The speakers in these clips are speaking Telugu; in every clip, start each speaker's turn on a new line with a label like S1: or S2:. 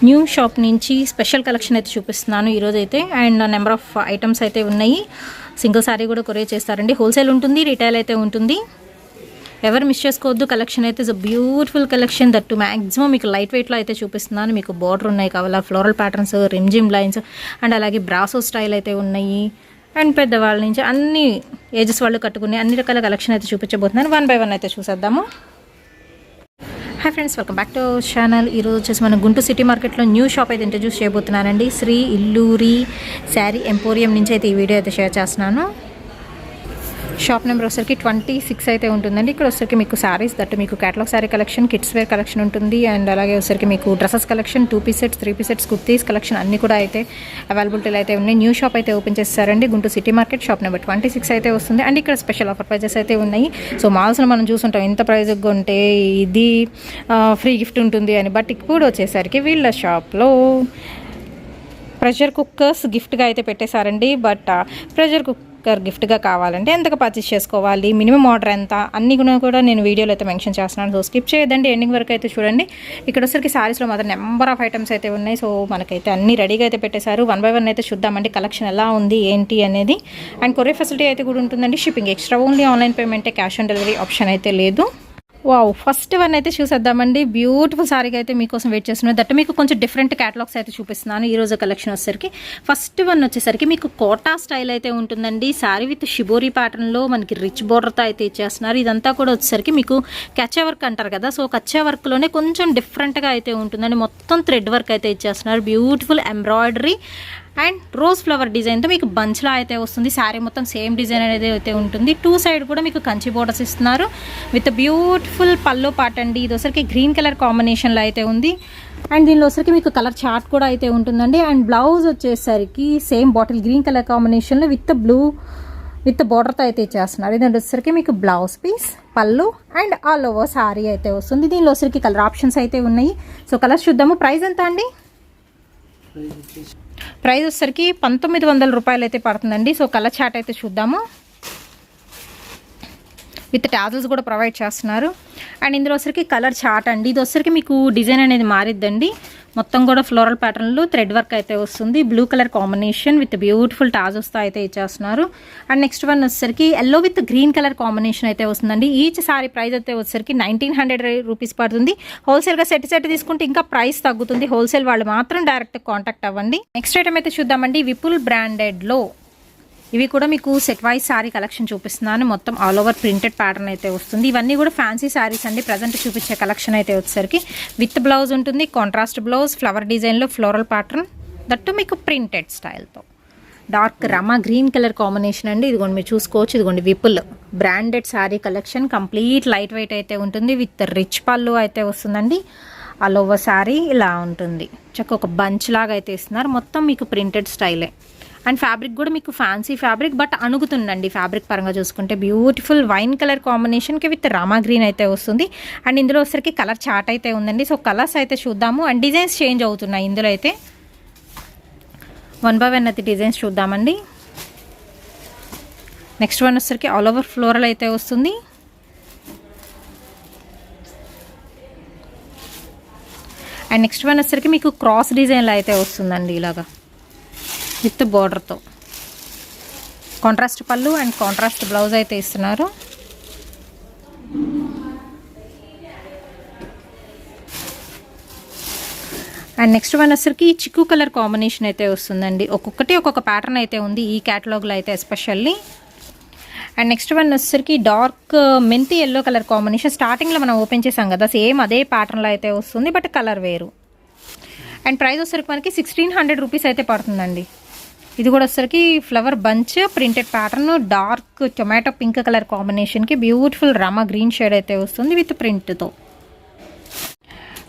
S1: న్యూ షాప్ నుంచి స్పెషల్ కలెక్షన్ అయితే చూపిస్తున్నాను ఈరోజు అయితే. అండ్ నెంబర్ ఆఫ్ ఐటమ్స్ అయితే ఉన్నాయి. సింగిల్ సారీ కూడా కొరియర్ చేస్తారండి. హోల్సేల్ ఉంటుంది, రిటైల్ అయితే ఉంటుంది. ఎవరు మిస్ చేసుకోవద్దు. కలెక్షన్ అయితే is beautiful collection. That maximum మీకు లైట్ వెయిట్లో అయితే చూపిస్తున్నాను. మీకు బార్డర్ ఉన్నాయి కావాలా, floral patterns, Rimjhim lines and అలాగే బ్రాసో స్టైల్ అయితే ఉన్నాయి. అండ్ పెద్దవాళ్ళ నుంచి అన్ని ఏజెస్ వాళ్ళు కట్టుకునే అన్ని రకాల కలెక్షన్ అయితే చూపించబోతున్నాను. 1 by 1 అయితే చూసేద్దాము. Hi friends, welcome back to our channel. ఈరోజు వచ్చేసి మన గుంటూరు సిటీ మార్కెట్లో న్యూ షాప్ అయితే ఇంట్రడ్యూస్ చేయబోతున్నానండి. శ్రీ ఇల్లూరి శారీ ఎంపోరియం నుంచి అయితే ఈ వీడియో అయితే షేర్ చేస్తున్నాను. షాప్ నెంబర్ వచ్చేసరికి 26 అయితే ఉంటుందండి. ఇక్కడ వచ్చేసరికి మీకు శారీస్ దట్టు మీకు catalogue sari collection, kids wear collection ఉంటుంది. అండ్ అలాగే వచ్చేసరికి మీకు dresses collection, 2 piece sets, 3 piece sets, kurtis collection అన్ని కూడా అయితే అవైలబిలిటీలో అయితే ఉన్నాయి. న్యూ షాప్ అయితే ఓపెన్ చేస్తారండి. Guntur city market shop number 26 అయితే వస్తుంది. అండ్ ఇక్కడ స్పెషల్ ఆఫర్ ప్రైజెస్ అయితే ఉన్నాయి. సో మాల్స్లో మనం చూసుంటాం ఇంత ప్రైజ్కి కొంటే ఇది ఫ్రీ గిఫ్ట్ ఉంటుంది అని. బట్ ఇప్పుడు వచ్చేసరికి వీళ్ళ షాప్లో ప్రెషర్ కుక్కర్స్ గిఫ్ట్గా అయితే పెట్టేశారండి. బట్ ప్రెషర్ కుక్కర్ గిఫ్ట్గా కావాలంటే ఎంతగా పర్చేస్ చేసుకోవాలి, మినిమం ఆర్డర్ ఎంత, అన్ని కూడా నేను వీడియోలో అయితే మెన్షన్ చేస్తున్నాను. సో స్కిప్ చేయదండి, ఎండింగ్ వరకు అయితే చూడండి. ఇక్కడ వచ్చరికి శారీస్లో మాత్రం నెంబర్ ఆఫ్ ఐటమ్స్ అయితే ఉన్నాయి. సో మనకైతే అన్ని రెడీగా అయితే పెట్టేశారు. 1 by 1 అయితే చూద్దామండి కలెక్షన్ ఎలా ఉంది ఏంటి అనేది. అండ్ కొరియర్ ఫెసిలిటీ అయితే కూడా ఉంటుందండి. షిప్పింగ్ ఎక్స్ట్రా, ఓన్లీ ఆన్లైన్ పేమెంటే, క్యాష్ ఆన్ డెలివరీ ఆప్షన్ అయితే లేదు. వావ్, ఫస్ట్ వన్ అయితే చూసేద్దామండి. బ్యూటిఫుల్ సారీగా అయితే మీకోసం వెయిట్ చేస్తున్నాను. దట్ మీకు కొంచెం డిఫరెంట్ క్యాటలాగ్స్ అయితే చూపిస్తున్నాను ఈరోజు కలెక్షన్ వచ్చేసరికి. ఫస్ట్ వన్ వచ్చేసరికి మీకు కోటా స్టైల్ అయితే ఉంటుందండి. సారీ విత్ షిబోరీ ప్యాటర్న్లో మనకి రిచ్ బోర్డర్తో అయితే ఇచ్చేస్తున్నారు. ఇదంతా కూడా వచ్చేసరికి మీకు కచ్చా వర్క్ అంటారు కదా, సో కచ్చా వర్క్లోనే కొంచెం డిఫరెంట్గా అయితే ఉంటుందండి. మొత్తం థ్రెడ్ వర్క్ అయితే ఇచ్చేస్తున్నారు. Beautiful embroidery and rose flower డిజైన్తో మీకు బంచ్లా అయితే వస్తుంది. శారీ మొత్తం సేమ్ డిజైన్ అనేది అయితే ఉంటుంది. 2 సైడ్ కూడా మీకు కంచి బోర్డర్స్ ఇస్తున్నారు విత్ బ్యూటిఫుల్ పల్లో పార్ట్ అండి. ఇది వచ్చరికి గ్రీన్ కలర్ కాంబినేషన్లో అయితే ఉంది. అండ్ దీనిలో వచ్చరికి మీకు కలర్ చార్ట్ కూడా అయితే ఉంటుందండి. అండ్ బ్లౌజ్ వచ్చేసరికి సేమ్ బాటిల్ గ్రీన్ కలర్ కాంబినేషన్లో విత్ బ్లూ విత్ బోర్డర్తో అయితే ఇచ్చేస్తున్నారు. ఇది వచ్చేసరికి మీకు బ్లౌజ్ పీస్, పళ్ళు అండ్ ఆల్ ఓవర్ శారీ అయితే వస్తుంది. దీనిలో వచ్చరికి కలర్ ఆప్షన్స్ అయితే ఉన్నాయి. సో కలర్స్ చూద్దాము. ప్రైస్ ఎంత అండి? ప్రైస్ వచ్చేసరికి 1900 రూపాయలు అయితే పడుతుందండి. సో కలర్ చార్ట్ అయితే చూద్దాము. విత్ టాజల్స్ కూడా ప్రొవైడ్ చేస్తున్నారు. అండ్ ఇందులో వచ్చరికి కలర్ చార్ట్ అండి. ఇది వచ్చరికి మీకు డిజైన్ అనేది మారిద్దండి. మొత్తం కూడా ఫ్లోరల్ ప్యాటర్న్లో థ్రెడ్ వర్క్ అయితే వస్తుంది. Blue colour combination with beautiful టాజల్స్తో అయితే ఇచ్చేస్తున్నారు. అండ్ నెక్స్ట్ వన్ వచ్చేసరికి yellow with green colour combination అయితే వస్తుందండి. ఈచ్ సారీ ప్రైస్ అయితే వచ్చేసరికి 1900 రూపీస్ పడుతుంది. హోల్సేల్గా సెట్ తీసుకుంటే ఇంకా ప్రైస్ తగ్గుతుంది. హోల్సేల్ వాళ్ళు మాత్రం డైరెక్ట్ కాంటాక్ట్ అవ్వండి. నెక్స్ట్ ఐటమ్ అయితే చూద్దామండి. విపుల్ బ్రాండెడ్లో ఇవి కూడా మీకు సెట్ వైజ్ శారీ కలెక్షన్ చూపిస్తున్నాను. మొత్తం ఆల్ ఓవర్ ప్రింటెడ్ ప్యాటర్న్ అయితే వస్తుంది. ఇవన్నీ కూడా ఫ్యాన్సీ శారీస్ అండి. ప్రజెంట్ చూపించే కలెక్షన్ అయితే వచ్చేసరికి విత్ బ్లౌజ్ ఉంటుంది. కాంట్రాస్ట్ బ్లౌజ్, ఫ్లవర్ డిజైన్లో ఫ్లోరల్ ప్యాటర్న్, దట్టు మీకు ప్రింటెడ్ స్టైల్తో. డార్క్ రమా గ్రీన్ కలర్ కాంబినేషన్ అండి. ఇదిగోండి మీరు చూసుకోవచ్చు. ఇదిగోండి Vipul branded sari collection. Complete light weight అయితే ఉంటుంది. విత్ రిచ్ పళ్ళు అయితే వస్తుందండి. ఆల్ ఓవర్ శారీ ఇలా ఉంటుంది. చక్క ఒక బంచ్ లాగా అయితే ఇస్తున్నారు. మొత్తం మీకు ప్రింటెడ్ స్టైలే. అండ్ ఫ్యాబ్రిక్ కూడా మీకు ఫ్యాన్సీ ఫ్యాబ్రిక్, బట్ అణుగుతుందండి ఫ్యాబ్రిక్ పరంగా చూసుకుంటే. బ్యూటిఫుల్ వైన్ కలర్ కాంబినేషన్కి విత్ రామా గ్రీన్ అయితే వస్తుంది. అండ్ ఇందులో వచ్చరికి కలర్ చార్ట్ అయితే ఉందండి. సో కలర్స్ అయితే చూద్దాము. అండ్ డిజైన్స్ చేంజ్ అవుతున్నాయి ఇందులో అయితే. 1 by 1 అయితే డిజైన్స్ చూద్దామండి. నెక్స్ట్ వన్ వచ్చరికి ఆల్ ఓవర్ ఫ్లోరల్ అయితే వస్తుంది. అండ్ నెక్స్ట్ వన్ వచ్చరికి మీకు క్రాస్ డిజైన్లో అయితే వస్తుందండి ఇలాగా విత్ బోర్డర్తో. కాంట్రాస్ట్ పళ్ళు అండ్ కాంట్రాస్ట్ బ్లౌజ్ అయితే ఇస్తున్నారు. అండ్ నెక్స్ట్ వన్ వచ్చరికి చిక్కు కలర్ కాంబినేషన్ అయితే వస్తుందండి. ఒక్కొక్కటి ఒక్కొక్క ప్యాటర్న్ అయితే ఉంది ఈ క్యాటలాగ్లో అయితే ఎస్పెషల్లీ. అండ్ నెక్స్ట్ వన్ వచ్చరికి డార్క్ మెంతి ఎల్లో కలర్ కాంబినేషన్. స్టార్టింగ్లో మనం ఓపెన్ చేసాం కదా, సేమ్ అదే ప్యాటర్న్లో అయితే వస్తుంది, బట్ కలర్ వేరు. అండ్ ప్రైస్ వచ్చరికి మనకి 1600 రూపీస్ అయితే పడుతుందండి. ఇది కూడా వచ్చరికి flower bunch printed pattern, dark tomato pink colour కాంబినేషన్కి బ్యూటిఫుల్ రామా గ్రీన్ షేడ్ అయితే వస్తుంది విత్ ప్రింట్తో.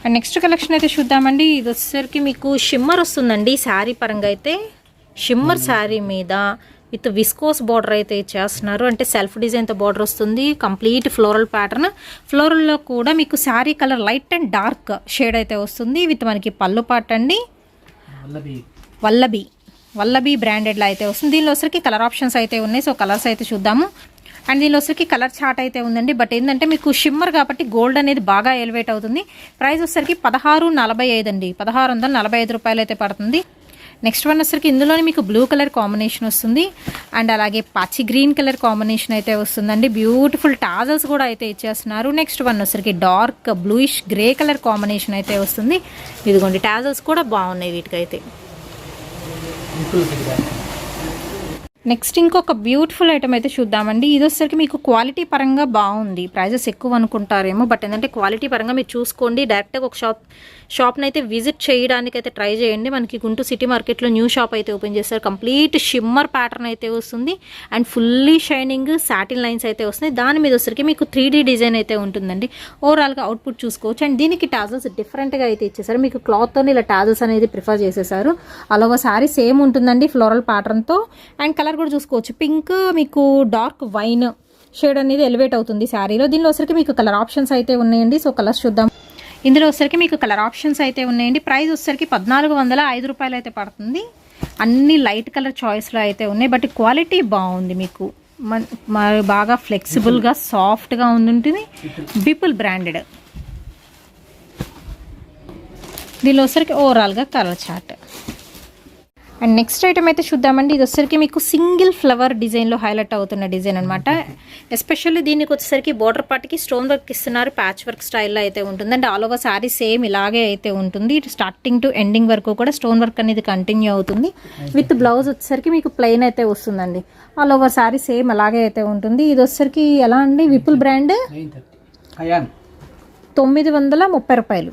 S1: అండ్ నెక్స్ట్ కలెక్షన్ అయితే చూద్దామండి. ఇది వచ్చేసరికి మీకు షిమ్మర్ వస్తుందండి. శారీ పరంగా అయితే షిమ్మర్ శారీ మీద విత్ విస్కోస్ బార్డర్ అయితే ఇచ్చేస్తున్నారు. అంటే సెల్ఫ్ డిజైన్తో బార్డర్ వస్తుంది. Complete floral pattern. ఫ్లోరల్లో కూడా మీకు sari colour light and dark shade అయితే వస్తుంది విత్ మనకి పళ్ళు పార్ట్ అండి. వల్లభి బ్రాండెడ్లో అయితే వస్తుంది. దీనిలో వచ్చరికి కలర్ ఆప్షన్స్ అయితే ఉన్నాయి. సో కలర్స్ అయితే చూద్దాము. అండ్ దీనిలో వచ్చరికి కలర్ చార్ట్ అయితే ఉందండి. బట్ ఏంటంటే మీకు షిమ్మర్ కాబట్టి గోల్డ్ అనేది బాగా ఎలివేట్ అవుతుంది. ప్రైస్ వచ్చరికి 1645 అండి, 1645 రూపాయలు అయితే పడుతుంది. నెక్స్ట్ వన్ వచ్చరికి ఇందులోనే మీకు బ్లూ కలర్ కాంబినేషన్ వస్తుంది అండ్ అలాగే పచ్చి గ్రీన్ కలర్ కాంబినేషన్ అయితే వస్తుందండి. బ్యూటిఫుల్ టాజల్స్ కూడా అయితే ఇచ్చేస్తున్నారు. నెక్స్ట్ వన్ వచ్చరికి dark bluish grey colour combination అయితే వస్తుంది. ఇదిగోండి టాజల్స్ కూడా బాగున్నాయి వీటికైతే. నెక్స్ట్ ఇంకొక బ్యూటిఫుల్ ఐటమ్ అయితే చూద్దామండి. ఇది వచ్చేసరికి మీకు క్వాలిటీ పరంగా బాగుంది. ప్రైజెస్ ఎక్కువ అనుకుంటారేమో, బట్ ఏంటంటే క్వాలిటీ పరంగా మీరు చూసుకోండి. డైరెక్ట్గా ఒక షాప్ని అయితే విజిట్ చేయడానికి అయితే ట్రై చేయండి. మనకి గుంటూరు సిటీ మార్కెట్లో న్యూ షాప్ అయితే ఓపెన్ చేస్తారు. కంప్లీట్ షిమ్మర్ ప్యాటర్న్ అయితే వస్తుంది and fully shining satin lines అయితే వస్తున్నాయి. దాని మీద వచ్చేసరికి మీకు 3D డిజైన్ అయితే ఉంటుందండి. ఓవరాల్గా అవుట్పుట్ చూసుకోవచ్చు. అండ్ దీనికి టాజల్స్ డిఫరెంట్గా అయితే ఇచ్చేసారు. మీకు క్లాత్తో ఇలా టాజల్స్ అనేది ప్రిఫర్ చేసేసారు. అలాగ శారీ సేమ్ ఉంటుందండి ఫ్లోరల్ ప్యాటర్న్తో. అండ్ కలర్ కూడా చూసుకోవచ్చు. పింక్ మీకు డార్క్ వైన్ షేడ్ అనేది ఎలివేట్ అవుతుంది శారీలో. దీనిలో వచ్చరికి మీకు కలర్ ఆప్షన్స్ అయితే ఉన్నాయండి. సో కలర్స్ చూద్దాం. ఇందులో వచ్చరికి మీకు కలర్ ఆప్షన్స్ అయితే ఉన్నాయండి. ప్రైస్ వచ్చరికి 1405 రూపాయలు అయితే పడుతుంది. అన్ని లైట్ కలర్ చాయిస్లో అయితే ఉన్నాయి. బట్ క్వాలిటీ బాగుంది. మీకు మరి బాగా ఫ్లెక్సిబుల్గా సాఫ్ట్గా ఉంటుంది. బిపుల్ బ్రాండెడ్. దీనిలో వచ్చరికి ఓవరాల్గా colour chart. And next item అయితే చూద్దామండి. ఇది వచ్చేసరికి మీకు సింగిల్ ఫ్లవర్ డిజైన్లో హైలైట్ అవుతున్న డిజైన్ అనమాట. ఎస్పెషల్లీ దీనికి వచ్చేసరికి బోర్డర్ పార్ట్కి స్టోన్ వర్క్ ఇస్తున్నారు. ప్యాచ్ వర్క్ స్టైల్లో అయితే ఉంటుంది. And all over sari same ఇలాగే అయితే ఉంటుంది. స్టార్టింగ్ టు ఎండింగ్ వరకు కూడా స్టోన్ వర్క్ అనేది కంటిన్యూ అవుతుంది. విత్ బ్లౌజ్ వచ్చేసరికి మీకు ప్లెయిన్ అయితే వస్తుందండి. ఆల్ ఓవర్ శారీ సేమ్ అలాగే అయితే ఉంటుంది. ఇది వచ్చేసరికి ఎలా అండి, విపుల్ బ్రాండ్ 930 రూపాయలు.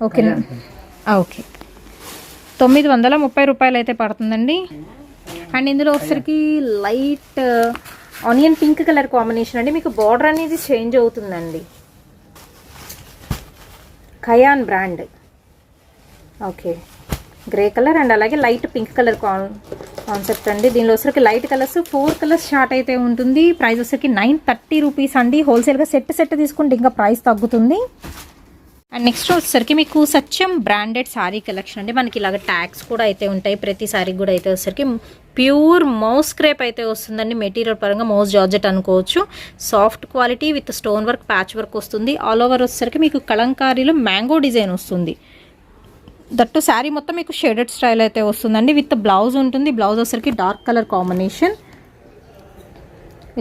S1: ఓకేనా? ఓకే, 930 రూపాయలు అయితే పడుతుందండి. అండ్ ఇందులో వచ్చరికి light onion pink colour combination అండి. మీకు బార్డర్ అనేది చేంజ్ అవుతుందండి. ఖయాన్ brand. Okay, grey colour and అలాగే లైట్ పింక్ కలర్ కాన్సెప్ట్ అండి. దీనిలో వచ్చరికి లైట్ కలర్స్ 4 కలర్స్ షార్ట్ అయితే ఉంటుంది. ప్రైస్ వచ్చరికి 930 రూపీస్ అండి. హోల్సేల్గా సెట్ తీసుకుంటే ఇంకా ప్రైస్ తగ్గుతుంది. అండ్ నెక్స్ట్ వచ్చేసరికి మీకు సత్యం బ్రాండెడ్ శారీ కలెక్షన్ అండి. మనకి ఇలాగ ట్యాగ్స్ కూడా అయితే ఉంటాయి. ప్రతి శారీకి కూడా అయితే వచ్చేసరికి ప్యూర్ మౌస్ క్రేప్ అయితే వస్తుందండి. మెటీరియల్ పరంగా మౌస్ జార్జెట్ అనుకోవచ్చు. Soft quality with stone work patch work వస్తుంది. ఆల్ ఓవర్ వచ్చేసరికి మీకు కలంకారీలో మ్యాంగో డిజైన్ వస్తుంది. దట్టు శారీ మొత్తం మీకు షేడెడ్ స్టైల్ అయితే వస్తుందండి. విత్ బ్లౌజ్ ఉంటుంది. బ్లౌజ్ వచ్చేసరికి డార్క్ కలర్ కాంబినేషన్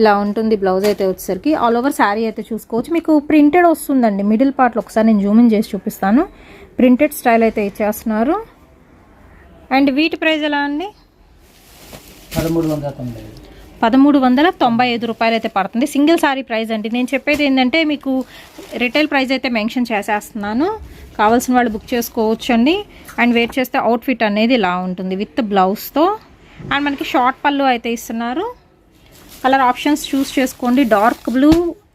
S1: ఇలా ఉంటుంది. బ్లౌజ్ అయితే వచ్చేసరికి ఆల్ ఓవర్ శారీ అయితే చూసుకోవచ్చు. మీకు ప్రింటెడ్ వస్తుందండి. మిడిల్ పార్ట్లో ఒకసారి నేను జూమ్ ఇన్ చేసి చూపిస్తాను. ప్రింటెడ్ స్టైల్ అయితే ఇచ్చేస్తున్నారు. అండ్ వీటి ప్రైస్ ఎలా అండి? 1395 రూపాయలు అయితే పడుతుంది. సింగిల్ శారీ ప్రైస్ అండి. నేను చెప్పేది ఏంటంటే మీకు రిటైల్ ప్రైస్ అయితే మెన్షన్ చేసేస్తున్నాను. కావాల్సిన వాళ్ళు బుక్ చేసుకోవచ్చు అండి. అండ్ వెయిట్ చేస్తే అవుట్ఫిట్ అనేది ఇలా ఉంటుంది విత్ బ్లౌజ్తో. అండ్ మనకి షార్ట్ పళ్ళు అయితే ఇస్తున్నారు. కలర్ ఆప్షన్స్ చూస్ చేసుకోండి. డార్క్ బ్లూ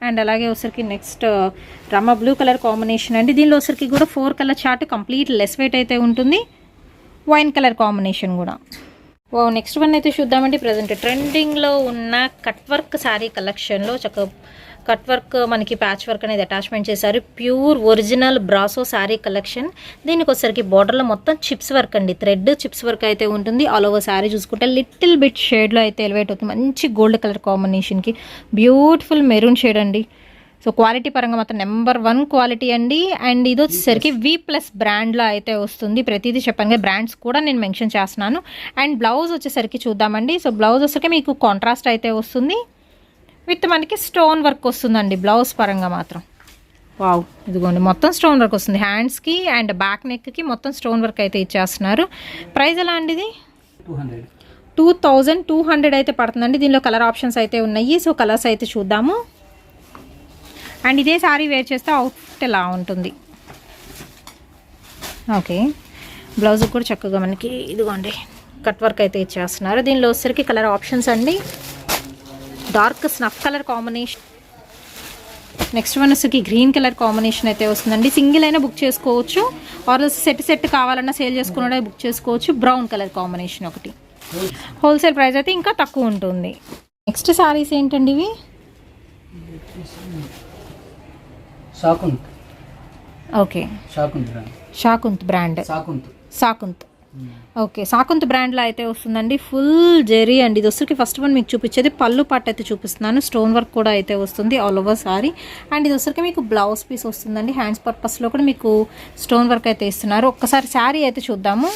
S1: అండ్ అలాగే వచ్చరికి నెక్స్ట్ రమ్మ బ్లూ కలర్ కాంబినేషన్ అండి. దీనిలో వచ్చరికి కూడా 4 colour chart complete less weight అయితే ఉంటుంది. వైన్ కలర్ కాంబినేషన్ కూడా. ఓ నెక్స్ట్ వన్ అయితే చూద్దామండి. ప్రజెంట్ ట్రెండింగ్లో ఉన్న కట్ వర్క్ శారీ కలెక్షన్లో చక్కగా కట్ వర్క్ మనకి ప్యాచ్ వర్క్ అనేది అటాచ్మెంట్ చేశారు. Pure original brasso sari collection. దీనికి వచ్చరికి బార్డర్లో మొత్తం చిప్స్ వర్క్ అండి. థ్రెడ్ చిప్స్ వర్క్ అయితే ఉంటుంది. ఆల్ ఓవర్ శారీ చూసుకుంటే లిటిల్ బిట్ షేడ్లో అయితే ఎలివేట్ అవుతుంది. మంచి గోల్డ్ కలర్ కాంబినేషన్కి బ్యూటిఫుల్ మెరూన్ షేడ్ అండి. సో క్వాలిటీ పరంగా మాత్రం నెంబర్ 1 క్వాలిటీ అండి. అండ్ ఇది వచ్చేసరికి V+ బ్రాండ్లో అయితే వస్తుంది. ప్రతిదీ చెప్పండి, బ్రాండ్స్ కూడా నేను మెన్షన్ చేస్తున్నాను. అండ్ బ్లౌజ్ వచ్చేసరికి చూద్దామండి. సో బ్లౌజ్ వచ్చేసరికి మీకు కాంట్రాస్ట్ అయితే వస్తుంది. విత్ మనకి స్టోన్ వర్క్ వస్తుందండి బ్లౌజ్ పరంగా మాత్రం. వావ్, ఇదిగోండి మొత్తం స్టోన్ వర్క్ వస్తుంది. హ్యాండ్స్కి అండ్ బ్యాక్ నెక్కి మొత్తం స్టోన్ వర్క్ అయితే ఇచ్చేస్తున్నారు. ప్రైస్ ఎలా అండి? ఇది 2200 అయితే పడుతుందండి. దీనిలో కలర్ ఆప్షన్స్ అయితే ఉన్నాయి. సో కలర్స్ అయితే చూద్దాము. అండ్ ఇదే శారీ వేర్ చేస్తే అవుట్ఫిట్ ఎలా ఉంటుంది. ఓకే, బ్లౌజ్ కూడా చక్కగా మనకి ఇదిగోండి కట్ వర్క్ అయితే ఇచ్చేస్తున్నారు. దీనిలో వచ్చరికి కలర్ ఆప్షన్స్ అండి. Dark snuff colour combination. Next one వచ్చరికి గ్రీన్ కలర్ కాంబినేషన్ అయితే వస్తుందండి. సింగిల్ అయినా బుక్ చేసుకోవచ్చు, ఆర్ సెట్ కావాలన్నా సేల్ చేసుకున్నా బుక్ చేసుకోవచ్చు. బ్రౌన్ కలర్ కాంబినేషన్ ఒకటి. హోల్సేల్ ప్రైస్ అయితే ఇంకా తక్కువ ఉంటుంది. నెక్స్ట్ శారీస్ ఏంటండి ఇవి? ఓకే, షాకుంత్ బ్రాండ్. సాకుంత్ ఓకే, సాకుంత్ బ్రాండ్లో అయితే వస్తుందండి. ఫుల్ జెరీ అండి. ఇది వచ్చరికి ఫస్ట్ వన్ మీకు చూపించేది పళ్ళు పాట అయితే చూపిస్తున్నాను. స్టోన్ వర్క్ కూడా అయితే వస్తుంది ఆల్ ఓవర్ సారీ. అండ్ ఇది వచ్చరికి మీకు బ్లౌజ్ పీస్ వస్తుందండి. హ్యాండ్స్ పర్పస్లో కూడా మీకు స్టోన్ వర్క్ అయితే ఇస్తున్నారు. ఒక్కసారి శారీ అయితే చూద్దాము.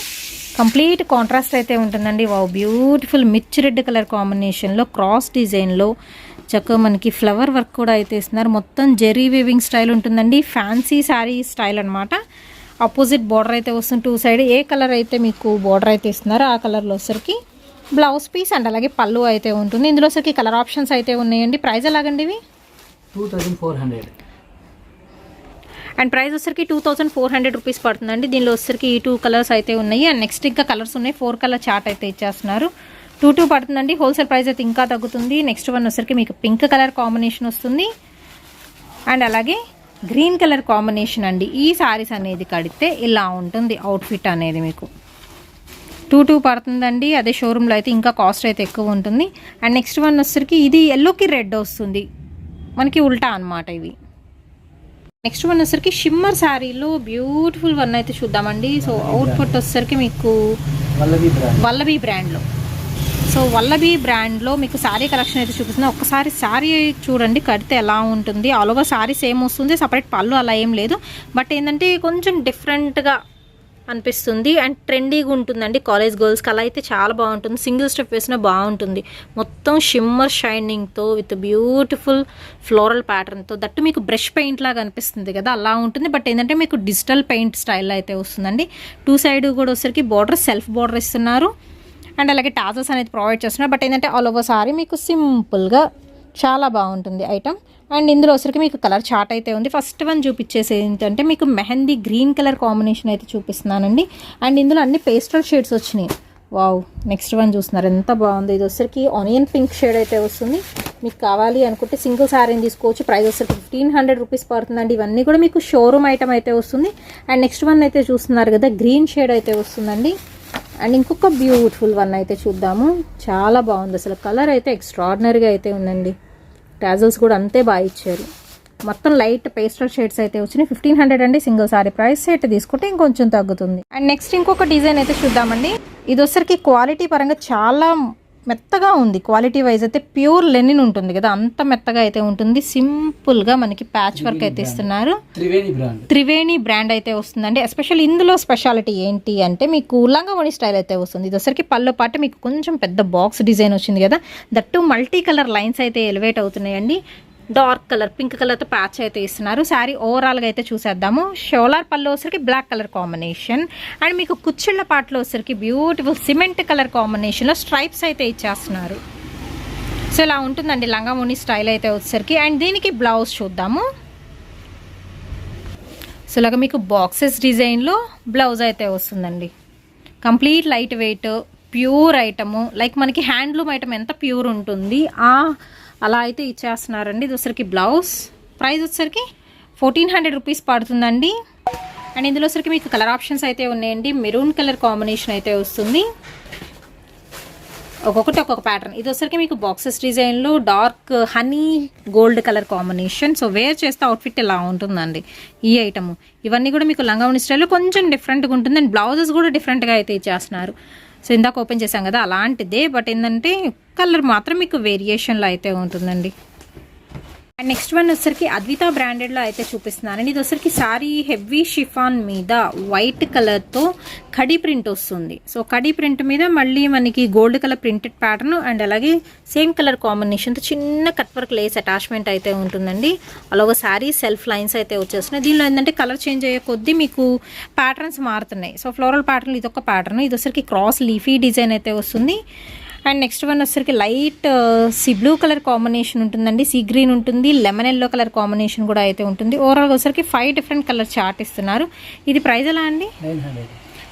S1: కంప్లీట్ కాంట్రాస్ట్ అయితే ఉంటుందండి. వావ్, బ్యూటిఫుల్ మిర్చి రెడ్ కలర్ కాంబినేషన్లో క్రాస్ డిజైన్లో చక్కగా మనకి ఫ్లవర్ వర్క్ కూడా అయితే ఇస్తున్నారు. మొత్తం జెరీ వీవింగ్ స్టైల్ ఉంటుందండి. ఫ్యాన్సీ శారీ స్టైల్ అనమాట. ఆపోజిట్ బార్డర్ అయితే వస్తుంది. 2 సైడ్ ఏ కలర్ అయితే మీకు బార్డర్ అయితే ఇస్తున్నారో ఆ కలర్లో వచ్చరికి బ్లౌజ్ పీస్ అండ్ అలాగే పళ్ళు అయితే ఉంటుంది. ఇందులో వచ్చరికి కలర్ ఆప్షన్స్ అయితే ఉన్నాయండి. ప్రైస్ ఎలాగండి ఇవి?
S2: 2400.
S1: అండ్ ప్రైస్ వచ్చరికి 2400 రూపీస్ పడుతుందండి. దీనిలో వచ్చరికి ఈ 2 కలర్స్ అయితే ఉన్నాయి. అండ్ నెక్స్ట్ ఇంకా కలర్స్ ఉన్నాయి. 4 కలర్ చార్ట్ అయితే ఇచ్చేస్తున్నారు. 2 పడుతుందండి. హోల్సేల్ ప్రైస్ అయితే ఇంకా తగ్గుతుంది. నెక్స్ట్ వన్ వచ్చరికి మీకు పింక్ కలర్ కాంబినేషన్ వస్తుంది. అండ్ అలాగే గ్రీన్ కలర్ కాంబినేషన్ అండి. ఈ సారీస్ అనేది కడితే ఇలా ఉంటుంది అవుట్ఫిట్ అనేది మీకు. 2 పడుతుందండి. అదే షోరూంలో అయితే ఇంకా కాస్ట్ అయితే ఎక్కువ ఉంటుంది. అండ్ నెక్స్ట్ వన్ వచ్చరికి ఇది ఎల్లోకి రెడ్ వస్తుంది మనకి, ఉల్టా అనమాట ఇవి. నెక్స్ట్ వన్ వచ్చరికి షిమ్మర్ శారీలో బ్యూటిఫుల్ వన్ అయితే చూద్దామండి. సో అవుట్ఫిట్ వచ్చరికి మీకు వల్లభీ బ్రాండ్లో. సో వల్లభీ బ్రాండ్లో మీకు శారీ కలెక్షన్ అయితే చూపిస్తుంది. ఒక్కసారి శారీ చూడండి కడితే ఎలా ఉంటుంది. ఆల్ ఓవర్ శారీ సేమ్ వస్తుంది. సపరేట్ పళ్ళు అలా ఏం లేదు. బట్ ఏంటంటే కొంచెం డిఫరెంట్గా అనిపిస్తుంది అండ్ ట్రెండీగా ఉంటుందండి. కాలేజ్ గర్ల్స్కి అలా అయితే చాలా బాగుంటుంది. సింగిల్ స్టెప్ వేసినా బాగుంటుంది. మొత్తం షిమ్మర్ షైనింగ్తో విత్ బ్యూటిఫుల్ ఫ్లోరల్ ప్యాటర్న్తో, దట్టు మీకు బ్రష్ పెయింట్ లాగా అనిపిస్తుంది కదా, అలా ఉంటుంది. బట్ ఏంటంటే మీకు డిజిటల్ పెయింట్ స్టైల్లో అయితే వస్తుందండి. 2 సైడ్ కూడా వచ్చరికి బార్డర్ సెల్ఫ్ బార్డర్ ఇస్తున్నారు. అండ్ అలాగే టాజల్స్ అనేది ప్రొవైడ్ చేస్తున్నారు. బట్ ఏంటంటే ఆల్ ఓవర్ సారీ మీకు సింపుల్గా చాలా బాగుంటుంది ఐటమ్. అండ్ ఇందులో వచ్చరికి మీకు కలర్ చార్ట్ అయితే ఉంది. ఫస్ట్ వన్ చూపించేసి ఏంటంటే మీకు మెహందీ గ్రీన్ కలర్ కాంబినేషన్ అయితే చూపిస్తున్నానండి. అండ్ ఇందులో అన్ని పేస్టల్ షేడ్స్ వచ్చినాయి. వావ్, నెక్స్ట్ వన్ చూస్తున్నారు ఎంత బాగుంది. ఇది వచ్చరికి ఆనియన్ పింక్ షేడ్ అయితే వస్తుంది. మీకు కావాలి అనుకుంటే సింగిల్ శారీని తీసుకోవచ్చు. ప్రైస్ వచ్చరికి 1500 రూపీస్ పడుతుందండి. ఇవన్నీ కూడా మీకు షోరూమ్ ఐటమ్ అయితే వస్తుంది. అండ్ నెక్స్ట్ వన్ అయితే చూస్తున్నారు కదా, గ్రీన్ షేడ్ అయితే వస్తుందండి. అండ్ ఇంకొక బ్యూటిఫుల్ వన్ అయితే చూద్దాము. చాలా బాగుంది అసలు. కలర్ అయితే ఎక్స్ట్రాడినరీగా అయితే ఉందండి. టాజల్స్ కూడా అంతే బాగా ఇచ్చారు. మొత్తం లైట్ పేస్టల్ షేడ్స్ అయితే వచ్చినాయి. 1500 అండి సింగిల్ సారీ ప్రైస్. సెట్ తీసుకుంటే ఇంకొంచెం తగ్గుతుంది. అండ్ నెక్స్ట్ ఇంకొక డిజైన్ అయితే చూద్దామండి. ఇది వచ్చరికి క్వాలిటీ పరంగా చాలా మెత్తగా ఉంది. క్వాలిటీ వైజ్ అయితే ప్యూర్ లెనిన్ ఉంటుంది కదా, అంత మెత్తగా అయితే ఉంటుంది. సింపుల్గా మనకి ప్యాచ్ వర్క్ అయితే ఇస్తున్నారు. త్రివేణి బ్రాండ్ అయితే వస్తుందండి. ఎస్పెషల్ ఇందులో స్పెషాలిటీ ఏంటి అంటే మీకు లంగావణి స్టైల్ అయితే వస్తుంది. ఇది వచ్చరికి పళ్ళు పాటు మీకు కొంచెం పెద్ద బాక్స్ డిజైన్ వచ్చింది కదా, దట్టు మల్టీ కలర్ లైన్స్ అయితే ఎలివేట్ అవుతున్నాయండి. డార్క్ కలర్ పింక్ కలర్తో ప్యాచ్ అయితే ఇస్తున్నారు. శారీ ఓవరాల్గా అయితే చూసేద్దాము. షోలార్ పళ్ళు వచ్చరికి బ్లాక్ కలర్ కాంబినేషన్. అండ్ మీకు కుచ్చిళ్ళ పాటలో వచ్చరికి బ్యూటిఫుల్ సిమెంట్ కలర్ కాంబినేషన్లో స్ట్రైప్స్ అయితే ఇచ్చేస్తున్నారు. సో ఇలా ఉంటుందండి లంగావోణి స్టైల్ అయితే వచ్చరికి. అండ్ దీనికి బ్లౌజ్ చూద్దాము. సో ఇలాగ మీకు బాక్సెస్ డిజైన్లో బ్లౌజ్ అయితే వస్తుందండి. Complete light weight pure item, like మనకి హ్యాండ్లూమ్ ఐటమ్ ఎంత ప్యూర్ ఉంటుంది అలా అయితే ఇచ్చేస్తున్నారండి. ఇది వచ్చరికి బ్లౌజ్. ప్రైస్ వచ్చరికి 1400 రూపీస్ పడుతుందండి. అండ్ ఇందులో వచ్చరికి మీకు కలర్ ఆప్షన్స్ అయితే ఉన్నాయండి. మెరూన్ కలర్ కాంబినేషన్ అయితే వస్తుంది. ఒక్కొక్కటి ఒక్కొక్క ప్యాటర్న్. ఇది వచ్చరికి మీకు బాక్సెస్ డిజైన్లో dark honey gold colour combination. So where చేస్తే అవుట్ఫిట్ ఇలా ఉంటుందండి ఈ ఐటమ్. ఇవన్నీ కూడా మీకు లంగావోణి స్టైల్లో కొంచెం డిఫరెంట్గా ఉంటుంది. అండ్ బ్లౌజెస్ కూడా డిఫరెంట్గా అయితే ఇచ్చేస్తున్నారు. సో ఇందాక ఓపెన్ చేసాం కదా అలాంటిదే, బట్ ఏంటంటే కలర్ మాత్రం మీకు వేరియేషన్లో అయితే ఉంటుందండి. అండ్ నెక్స్ట్ వన్ వచ్చరికి అద్విత బ్రాండెడ్లో అయితే చూపిస్తున్నానండి. ఇది వచ్చరికి సారీ హెవీ షిఫాన్ మీద వైట్ కలర్తో కడీ ప్రింట్ వస్తుంది. సో కడీ ప్రింట్ మీద మళ్ళీ మనకి gold colour printed pattern and అలాగే సేమ్ కలర్ కాంబినేషన్తో చిన్న కట్ వర్క్ లేస్ అటాచ్మెంట్ అయితే ఉంటుందండి. అలాగే సారీ సెల్ఫ్ లైన్స్ అయితే వచ్చేస్తున్నాయి. దీనిలో ఏంటంటే కలర్ చేంజ్ అయ్యే కొద్దీ మీకు ప్యాటర్న్స్ మారుతున్నాయి. సో ఫ్లోరల్ ప్యాటర్న్ ఇది ఒక ప్యాటర్న్. ఇది వచ్చరికి క్రాస్ లీఫీ డిజైన్ అయితే వస్తుంది. అండ్ నెక్స్ట్ వన్ వచ్చరికి light sea blue colour combination ఉంటుందండి. సీ గ్రీన్ ఉంటుంది, లెమన్ ఎల్లో కలర్ కాంబినేషన్ కూడా అయితే ఉంటుంది. ఓవరాల్గా వచ్చరికి 5 డిఫరెంట్ కలర్ చార్ట్ ఇస్తున్నారు. ఇది ప్రైస్ ఎలా అండి?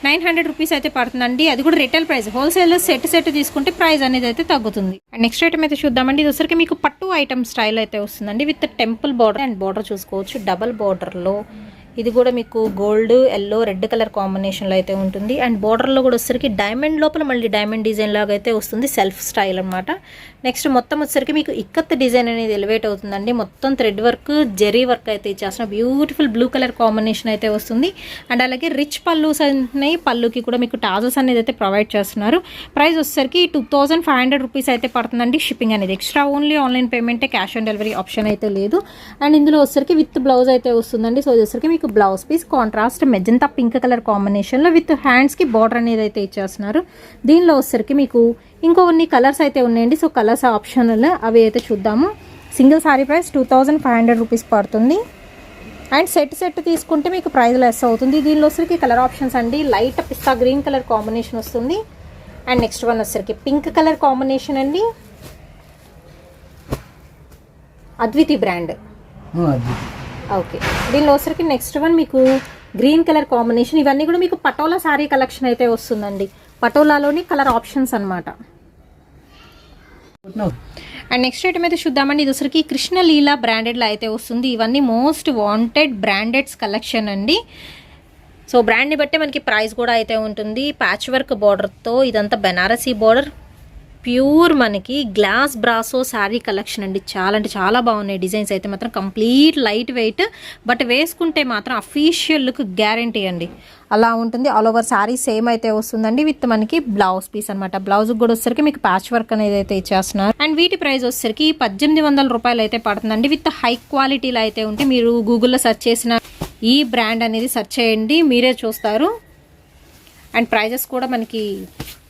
S1: 900 రూపీస్ అయితే పడుతుందండి. అది కూడా రిటైల్ ప్రైస్. హోల్సేల్ సెట్ తీసుకుంటే ప్రైస్ అనేది అయితే తగ్గుతుంది. అండ్ నెక్స్ట్ ఐటమ్ అయితే చూద్దామండి. ఇది వచ్చరికి మీకు పట్టు ఐటమ్ స్టైల్ అయితే వస్తుందండి with temple border. And border చూసుకోవచ్చు డబల్ బార్డర్లో. ఇది కూడా మీకు గోల్డ్ ఎల్లో రెడ్ కలర్ కాంబినేషన్లో అయితే ఉంటుంది. అండ్ బార్డర్లో కూడా వచ్చరికి డైమండ్ లోపల మళ్ళీ డైమండ్ డిజైన్ లాగా అయితే వస్తుంది. సెల్ఫ్ స్టైల్ అనమాట. నెక్స్ట్ మొత్తం వచ్చేసరికి మీకు ఇక్కత్ డిజైన్ అనేది ఎలివేట్ అవుతుందండి. మొత్తం థ్రెడ్ వర్క్, జెరీ వర్క్ అయితే ఇచ్చేస్తున్న బ్యూటిఫుల్ బ్లూ కలర్ కాంబినేషన్ అయితే వస్తుంది. అండ్ అలాగే రిచ్ పల్లూస్ ఉన్నాయి. పళ్ళుకి కూడా మీకు టాజల్స్ అనేది అయితే ప్రొవైడ్ చేస్తున్నారు. ప్రైస్ వచ్చేసరికి 2500 రూపీస్ అయితే పడుతుందండి. షిప్పింగ్ అనేది ఎక్స్ట్రా, ఓన్లీ ఆన్లైన్ పేమెంటే, క్యాష్ ఆన్ డెలివరీ ఆప్షన్ అయితే లేదు. అండ్ ఇందులో వచ్చేసరికి విత్ బ్లౌజ్ అయితే వస్తుందండి. సో ఇది వచ్చేసరికి మీకు blouse piece contrast magenta pink colour కాంబినేషన్లో విత్ హ్యాండ్స్కి బార్డర్ అనేది అయితే ఇచ్చేస్తున్నారు. దీనిలో వచ్చేసరికి మీకు ఇంకొన్ని కలర్స్ అయితే ఉన్నాయండి. సో కలర్స్ ఆప్షనల్, అవి అయితే చూద్దాము. సింగిల్ సారీ ప్రైస్ 2500 రూపీస్ పడుతుంది. అండ్ సెట్ తీసుకుంటే మీకు ప్రైస్ లెస్ అవుతుంది. దీనిలో వచ్చరికి కలర్ ఆప్షన్స్ అండి. లైట్ పిస్తా గ్రీన్ కలర్ కాంబినేషన్ వస్తుంది. అండ్ నెక్స్ట్ వన్ వచ్చరికి పింక్ కలర్ కాంబినేషన్ అండి. అద్వితి బ్రాండ్. ఓకే, దీనిలో వచ్చరికి నెక్స్ట్ వన్ మీకు గ్రీన్ కలర్ కాంబినేషన్. ఇవన్నీ కూడా మీకు పటోలా సారీ కలెక్షన్ అయితే వస్తుందండి. పటోలాలోని కలర్ ఆప్షన్స్ అనమాట. అండ్ నెక్స్ట్ ఐటమ్ అయితే చూద్దామండి. ఇది వచ్చరికి కృష్ణలీలా బ్రాండెడ్లో అయితే వస్తుంది. ఇవన్నీ మోస్ట్ వాంటెడ్ బ్రాండెడ్స్ కలెక్షన్ అండి. సో బ్రాండ్ని బట్టే మనకి ప్రైస్ కూడా అయితే ఉంటుంది. ప్యాచ్ వర్క్ బార్డర్తో ఇదంతా బెనారసీ బార్డర్, ప్యూర్ మనకి గ్లాస్ బ్రాసో శారీ కలెక్షన్ అండి. చాలా అంటే చాలా బాగున్నాయి డిజైన్స్ అయితే మాత్రం. కంప్లీట్ లైట్ వెయిట్, బట్ వేసుకుంటే మాత్రం అఫీషియల్ లుక్ గ్యారంటీ అండి. అలా ఉంటుంది. ఆల్ ఓవర్ శారీ సేమ్ అయితే వస్తుందండి విత్ మనకి బ్లౌజ్ పీస్ అనమాట. బ్లౌజ్ కూడా వచ్చేసరికి మీకు ప్యాచ్ వర్క్ అనేది అయితే ఇచ్చేస్తున్నారు. అండ్ వీటి ప్రైస్ వచ్చేసరికి 1800 రూపాయలు అయితే పడుతుందండి. విత్ హై క్వాలిటీలో అయితే ఉంటే మీరు గూగుల్లో సెర్చ్ చేసిన ఈ బ్రాండ్ అనేది సెర్చ్ చేయండి, మీరే చూస్తారు. అండ్ ప్రైజెస్ కూడా మనకి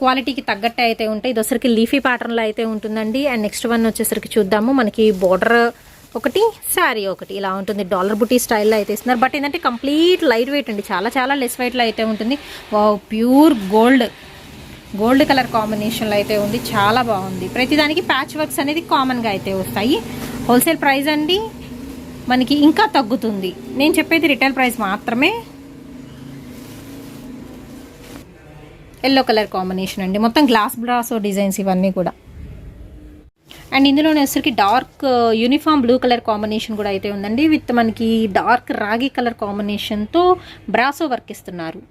S1: క్వాలిటీకి తగ్గట్టే అయితే ఉంటాయి. ఇది వచ్చరికి లీఫీ ప్యాటర్న్లో అయితే ఉంటుందండి. అండ్ నెక్స్ట్ వన్ వచ్చేసరికి చూద్దాము. మనకి బోర్డర్ ఒకటి, శారీ ఒకటి, ఇలా ఉంటుంది. డాలర్ బుటీ స్టైల్లో అయితే ఇస్తున్నారు. బట్ ఏంటంటే కంప్లీట్ లైట్ వెయిట్ అండి. చాలా చాలా లెస్ వెయిట్లో అయితే ఉంటుంది. ప్యూర్ గోల్డ్ కలర్ కాంబినేషన్లో అయితే ఉంది. చాలా బాగుంది. ప్రతిదానికి ప్యాచ్ వర్క్స్ అనేది కామన్గా అయితే వస్తాయి. హోల్సేల్ ప్రైస్ అండి మనకి ఇంకా తగ్గుతుంది. నేను చెప్పేది రిటైల్ ప్రైస్ మాత్రమే. ఎల్లో కలర్ కాంబినేషన్ అండి. మొత్తం గ్లాస్ బ్రాసో డిజైన్స్ ఇవన్నీ కూడా. అండ్ ఇందులోనే వచ్చరికి dark uniform blue colour combination కూడా అయితే ఉందండి. విత్ మనకి డార్క్ రాగి కలర్ కాంబినేషన్తో బ్రాసో వర్క్ ఇస్తున్నారు.